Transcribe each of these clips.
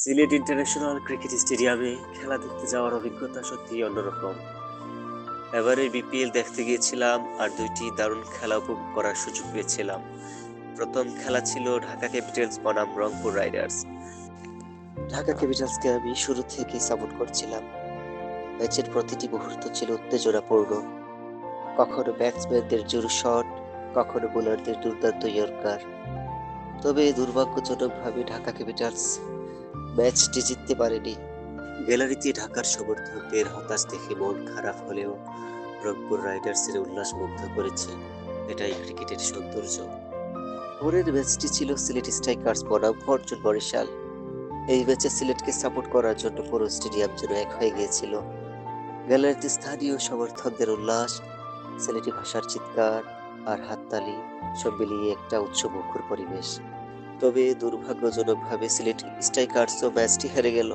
Sylhet international cricket স্টেডিয়ামে খেলা দেখতে যাওয়ার অভিজ্ঞতা সত্যিই অন্যরকম। এবারে বিপিএল দেখতে গিয়েছিলাম আর দুইটি দারুণ খেলা উপভোগ করার সুযোগ পেয়েছিলাম। প্রথম খেলা ছিল ঢাকা ক্যাপিটালস বনাম রংপুর রাইডার্স। ঢাকা ক্যাপিটালসকে আমি শুরু থেকেই সাপোর্ট করছিলাম। ম্যাচের প্রতিটি মুহূর্ত ছিল উত্তেজনাপূর্ণ। কখনো ব্যাটসম্যানদের জোর শট, কখনো বোলারদের দুর্দান্ত ইয়র্কার। তবে দুর্ভাগ্যজনকভাবে ঢাকা ক্যাপিটালস ম্যাচটি জিততে পারেনি। গ্যালারিতে ঢাকার সমর্থকদের হতাশ দেখে মন খারাপ হলেও রংপুর রাইডার্সের উল্লাস মুগ্ধ করেছে। এটাই ক্রিকেটের সৌন্দর্য। পরের ম্যাচটি ছিল সিলেট স্ট্রাইকার্স বনাম অর্জুন বরিশাল। এই ম্যাচে সিলেটকে সাপোর্ট করার জন্য পুরো স্টেডিয়াম যেন এক হয়ে গিয়েছিল। গ্যালারিতে স্থানীয় সমর্থকদের উল্লাস, সিলেটি ভাষার চিৎকার আর হাততালি সব মিলিয়ে একটা উৎসবমুখর পরিবেশ। তবে দুর্ভাগ্যজনকভাবে সিলেট স্ট্রাইকার্সও ম্যাচটি হেরে গেল।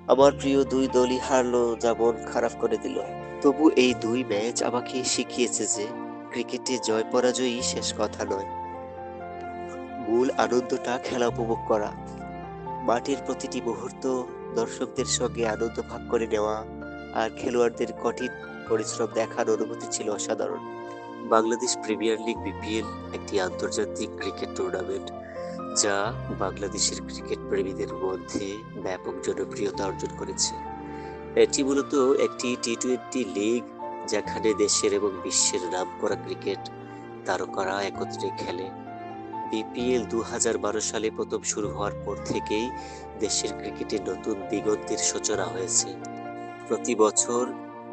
আমার প্রিয় দুই দলই হারলো, যা মন খারাপ করে দিল। তবু এই দুই ম্যাচ আমাকে শিখিয়েছে যে ক্রিকেটে জয় পরাজয়ই শেষ কথা নয়। মূল আনন্দটা খেলা উপভোগ করা, মাঠের প্রতিটি মুহূর্ত দর্শকদের সঙ্গে আনন্দ ভাগ করে নেওয়া আর খেলোয়াড়দের কঠিন পরিশ্রম দেখার অনুভূতি ছিল অসাধারণ। বাংলাদেশ প্রিমিয়ার লিগ বিপিএল একটি আন্তর্জাতিক ক্রিকেট টুর্নামেন্ট যা বাংলাদেশের ক্রিকেট প্রেমীদের মধ্যে ব্যাপক জনপ্রিয়তা অর্জন করেছে। এটি মূলত একটি টি-20 লিগ যেখানে দেশের এবং বিশ্বের নামকরা ক্রিকেট তারকারা একত্রে খেলে। বিপিএল 2012 সালে প্রথম শুরু হওয়ার পর থেকেই দেশের ক্রিকেটে নতুন দিগন্তের সূচনা হয়েছে। প্রতি বছর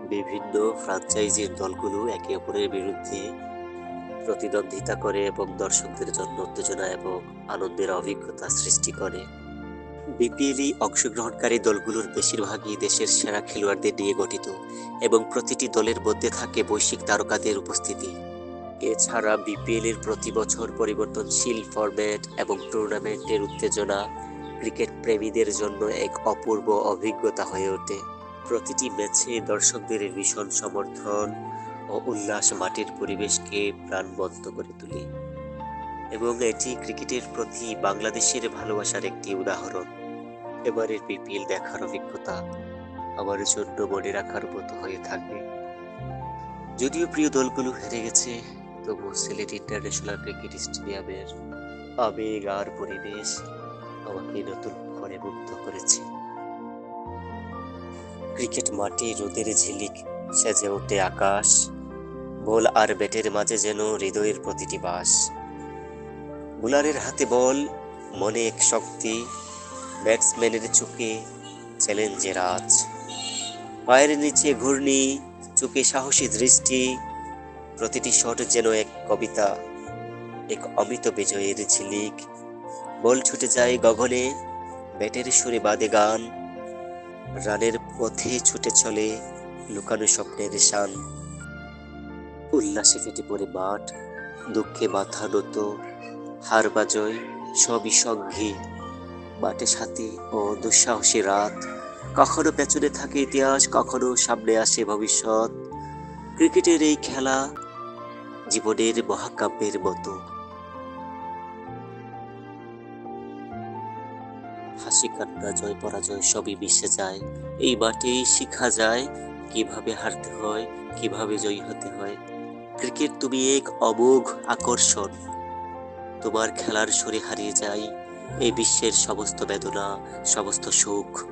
বিভিন্ন ফ্র্যাঞ্চাইজির দলগুলো একে অপরের বিরুদ্ধে প্রতিদ্বন্দ্বিতা করে এবং দর্শকদের জন্য উত্তেজনা এবং আনন্দের অভিজ্ঞতা সৃষ্টি করে। বিপিএলে অংশগ্রহণকারী দলগুলোর বেশিরভাগই দেশের সেরা খেলোয়াড়দের নিয়ে গঠিত এবং প্রতিটি দলের মধ্যে থাকে বৈশ্বিক তারকাদের উপস্থিতি। এছাড়া বিপিএল এর প্রতি বছর পরিবর্তনশীল ফরম্যাট এবং টুর্নামেন্টের উত্তেজনা ক্রিকেট প্রেমীদের জন্য এক অপূর্ব অভিজ্ঞতা হয়ে ওঠে। প্রতিটি ম্যাচে দর্শকদের ভীষণ সমর্থন ও উল্লাস মাঠের পরিবেশকে প্রাণবন্ত করে তোলে এবং এটি ক্রিকেটের প্রতি বাংলাদেশের ভালোবাসার একটি উদাহরণ। এবারের বিপিএল দেখার অভিজ্ঞতা আমার জন্য মনে রাখার মতো হয়ে থাকবে। যদিও প্রিয় দলগুলো হেরে গেছে, তবু সিলেট ইন্টারন্যাশনাল ক্রিকেট স্টেডিয়ামের আবেগ আর পরিবেশ আমাকে নতুন করে মুগ্ধ করেছে। ক্রিকেট মাঠে রোদের ঝিলিক সেজে ওঠে আকাশ, বল আর ব্যাটের মাঝে যেন হৃদয়ের প্রতিটি বাস। বোলারের হাতে বল, মনে এক শক্তি, ব্যাটসম্যানের চোখে চ্যালেঞ্জের আজ। পায়ের নিচে ঘূর্ণি, চোখে সাহসী দৃষ্টি, প্রতিটি শট যেন এক কবিতা, এক অমিত বিজয়ের ঝিলিক। বল ছুটে যায় গগনে, ব্যাটের সুরে বাদে গান, রানের পথে ছুটে চলে লুকানো স্বপ্নের শান। উল্লাসে ফেটে পড়ে মাঠ, দুঃখে মাথা নত, হার বা জয় সবই সঙ্গী। মাঠে সাথী ও দুঃসাহসী রাত, কখনো পেছনে থাকে ইতিহাস, কখনো সামনে আসে ভবিষ্যৎ। ক্রিকেটের এই খেলা জীবনের মহাকাব্যের মতো। হাসি কান্না জয় পরাজয় সবই মিশে যায়। এই মাঠেই শেখা যায় কিভাবে হারতে হয়, কিভাবে জয়ী হতে হয়। ক্রিকেট তুমি এক অমোঘ আকর্ষণ। তোমার খেলার সুরে হারিয়ে যায় এই বিশ্বের সমস্ত বেদনা, সমস্ত সুখ।